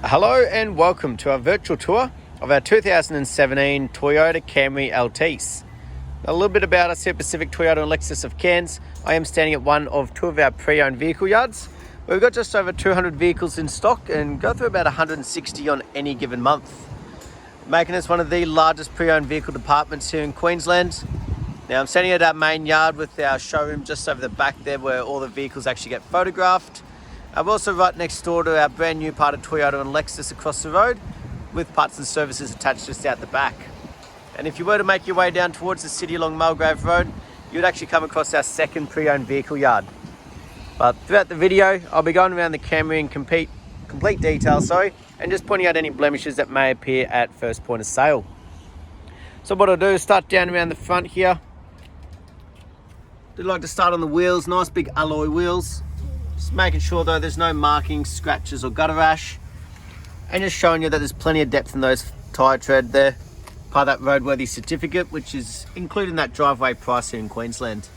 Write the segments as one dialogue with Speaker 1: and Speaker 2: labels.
Speaker 1: Hello and welcome to our virtual tour of our 2017 Toyota Camry Altise. A little bit about us here at Pacific Toyota and Lexus of Cairns. I am standing at one of two of our pre-owned vehicle yards. We've got just over 200 vehicles in stock and go through about 160 on any given month, making us one of the largest pre-owned vehicle departments here in Queensland. Now I'm standing at our main yard with our showroom just over the back there where all the vehicles actually get photographed. I'm also right next door to our brand new part of Toyota and Lexus across the road with parts and services attached just out the back. And if you were to make your way down towards the city along Mulgrave Road, you'd actually come across our second pre-owned vehicle yard. But throughout the video, I'll be going around the Camry in complete detail, and just pointing out any blemishes that may appear at first point of sale. So what I'll do is start down around the front here. I'd like to start on the wheels, nice big alloy wheels. Just making sure though there's no markings, scratches or gutter rash, and just showing you that there's plenty of depth in those tyre tread there, part of that roadworthy certificate, which is included in that driveway price here in Queensland.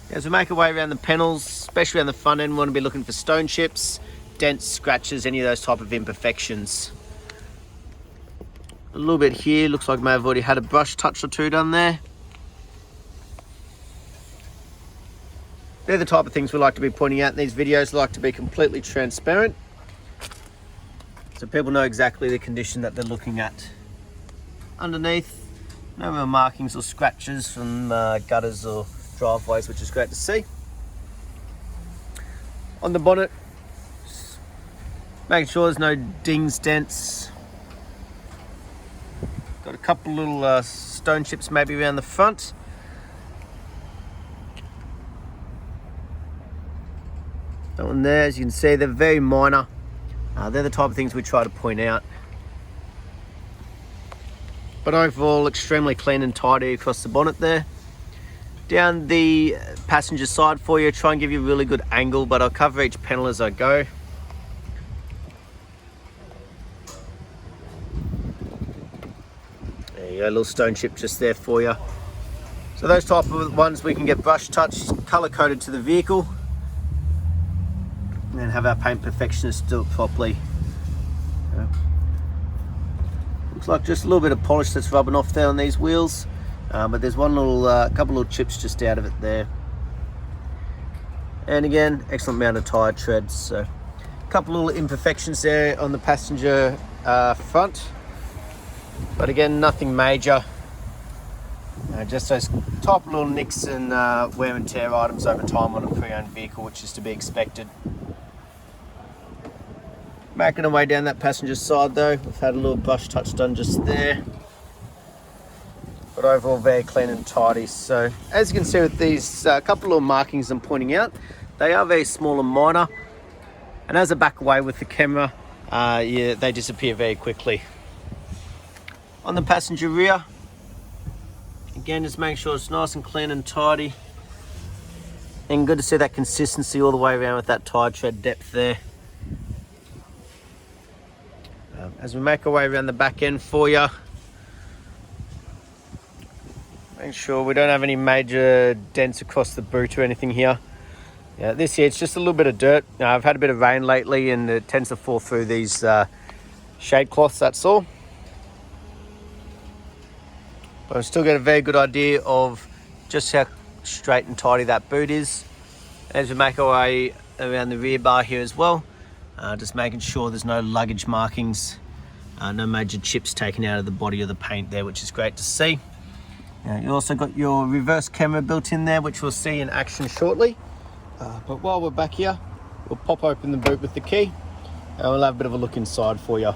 Speaker 1: As we make our way around the panels, especially on the front end, we want to be looking for stone chips, dents, scratches, any of those type of imperfections. A little bit here, looks like I may have already had a brush touch or two done there. They're the type of things we like to be pointing out in these videos. We like to be completely transparent, so people know exactly the condition that they're looking at. Underneath, no real markings or scratches from gutters or driveways, which is great to see. On the bonnet, making sure there's no dings, dents. Got a couple little stone chips maybe around the front. That one there, as you can see, they're very minor. They're the type of things we try to point out. But overall, extremely clean and tidy across the bonnet there. Down the passenger side for you, try and give you a really good angle, but I'll cover each panel as I go. There you go, a little stone chip just there for you. So those type of ones we can get brush touched, color coded to the vehicle, and then have our paint perfectionist do it properly. Looks like just a little bit of polish that's rubbing off there on these wheels, but there's one little, couple little chips just out of it there. And again, excellent amount of tyre treads. So a couple little imperfections there on the passenger front, but again, nothing major. Just those type of little nicks and wear and tear items over time on a pre-owned vehicle, which is to be expected. Making our way down that passenger side though, we've had a little brush touch done just there, but overall very clean and tidy. So as you can see with these couple of markings I'm pointing out, they are very small and minor, and as I back away with the camera, they disappear very quickly. On the passenger rear, again, just make sure it's nice and clean and tidy, and good to see that consistency all the way around with that tyre tread depth there. As we make our way around the back end for you, make sure we don't have any major dents across the boot or anything here. Yeah, this here, it's just a little bit of dirt. I've had a bit of rain lately and it tends to fall through these shade cloths, that's all. But I've still got a very good idea of just how straight and tidy that boot is. As we make our way around the rear bar here as well, just making sure there's no luggage markings, no major chips taken out of the body of the paint there, which is great to see. You also got your reverse camera built in there, which we'll see in action shortly. But while we're back here, we'll pop open the boot with the key and we'll have a bit of a look inside for you.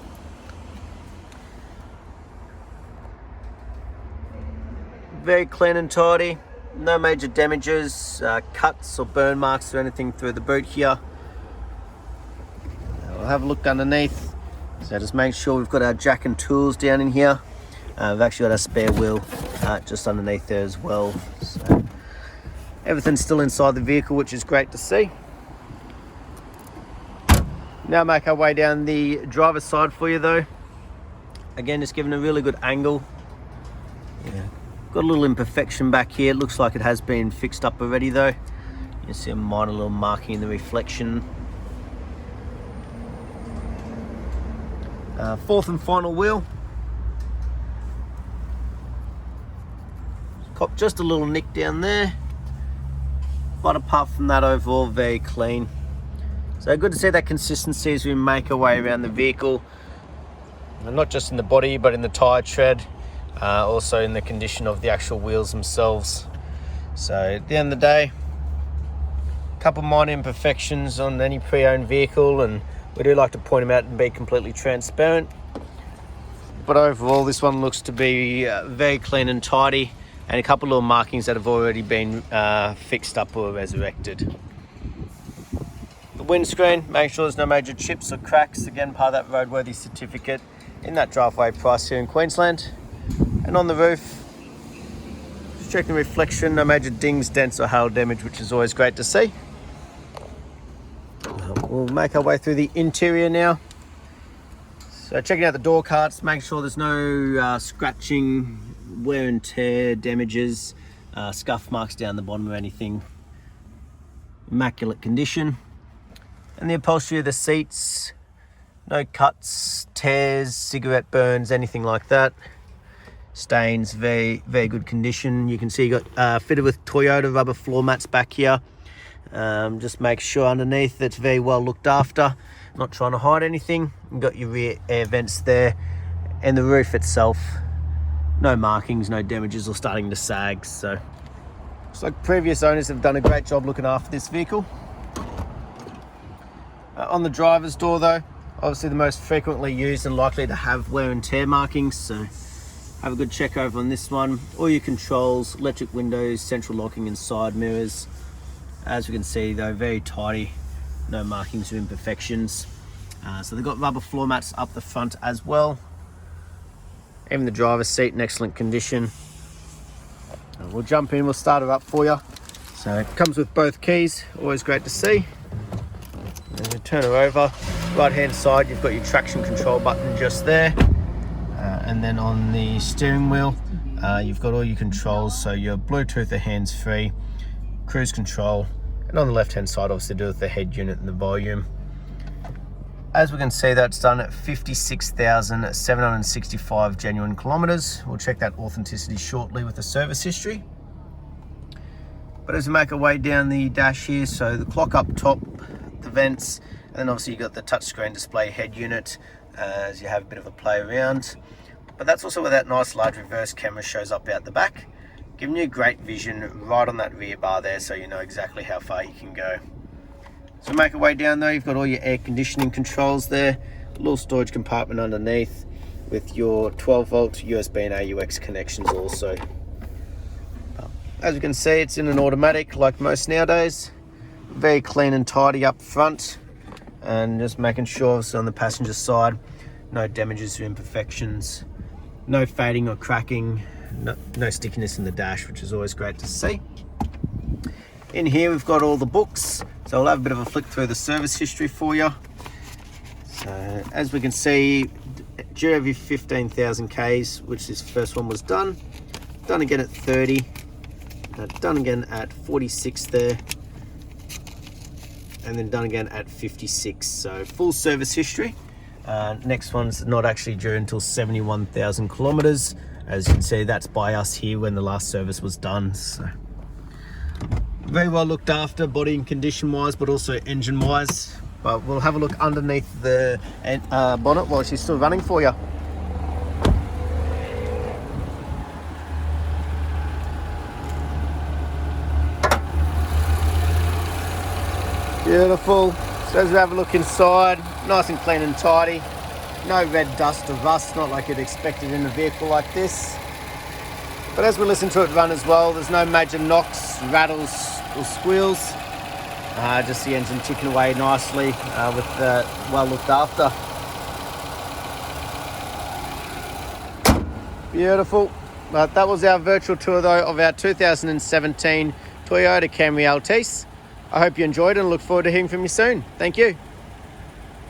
Speaker 1: Very clean and tidy, no major damages, cuts or burn marks or anything through the boot here. We'll have a look underneath. So just make sure we've got our jack and tools down in here. We've actually got our spare wheel just underneath there as well. So everything's still inside the vehicle, which is great to see. Now make our way down the driver's side for you though. Again, just giving a really good angle. Yeah. Got a little imperfection back here. It looks like it has been fixed up already though. You see a minor little marking in the reflection. Fourth and final wheel. Cop just a little nick down there, but apart from that, overall very clean. So good to see that consistency as we make our way around the vehicle, and not just in the body but in the tyre tread, also in the condition of the actual wheels themselves. So at the end of the day, a couple minor imperfections on any pre-owned vehicle, and we do like to point them out and be completely transparent. But overall, this one looks to be very clean and tidy, and a couple of little markings that have already been fixed up or resurrected. The windscreen, make sure there's no major chips or cracks, again part of that roadworthy certificate in that driveway price here in Queensland. And on the roof, just checking reflection, no major dings, dents or hail damage, which is always great to see. We'll make our way through the interior now. So checking out the door cards, make sure there's no scratching, wear and tear, damages, scuff marks down the bottom or anything. Immaculate condition. And the upholstery of the seats, no cuts, tears, cigarette burns, anything like that. Stains, very good condition. You can see you got fitted with Toyota rubber floor mats back here. Just make sure underneath it's very well looked after, not trying to hide anything. You've got your rear air vents there, and the roof itself, no markings, no damages or starting to sag. So looks like previous owners have done a great job looking after this vehicle. On the driver's door though, obviously the most frequently used and likely to have wear and tear markings, so have a good check over on this one. All your controls, electric windows, central locking and side mirrors. As we can see though, very tidy, no markings or imperfections. So they've got rubber floor mats up the front as well. Even the driver's seat in excellent condition. We'll jump in, we'll start it up for you. So it comes with both keys, always great to see. And you turn her over, right hand side you've got your traction control button just there, and then on the steering wheel you've got all your controls, so your Bluetooth or hands-free, cruise control, and on the left hand side obviously do with the head unit and the volume. As we can see, that's done at 56,765 genuine kilometers. We'll check that authenticity shortly with the service history. But as we make our way down the dash here, so the clock up top, the vents, and then obviously you've got the touchscreen display head unit as you have a bit of a play around. But that's also where that nice large reverse camera shows up out the back, giving you great vision right on that rear bar there, so you know exactly how far you can go. So make our way down though, you've got all your air conditioning controls there, a little storage compartment underneath with your 12 volt USB and AUX connections also. As you can see, it's in an automatic like most nowadays. Very clean and tidy up front, and just making sure it's on the passenger side, no damages or imperfections, no fading or cracking, no stickiness in the dash, which is always great to see. In here we've got all the books, so I'll have a bit of a flick through the service history for you. So as we can see, due every 15,000 Ks, which this first one was done again at 30, done again at 46 there, and then done again at 56. So full service history. Next one's not actually due until 71,000 kilometers. As you can see, that's by us here when the last service was done. So very well looked after, body and condition wise, but also engine wise. But we'll have a look underneath the bonnet while she's still running for you. Beautiful. So as we have a look inside, nice and clean and tidy. No red dust or rust, not like you'd expect it in a vehicle like this. But as we listen to it run as well, there's no major knocks, rattles or squeals. Just the engine ticking away nicely with well looked after. Beautiful. But that was our virtual tour though of our 2017 Toyota Camry Altise. I hope you enjoyed it and look forward to hearing from you soon. Thank you.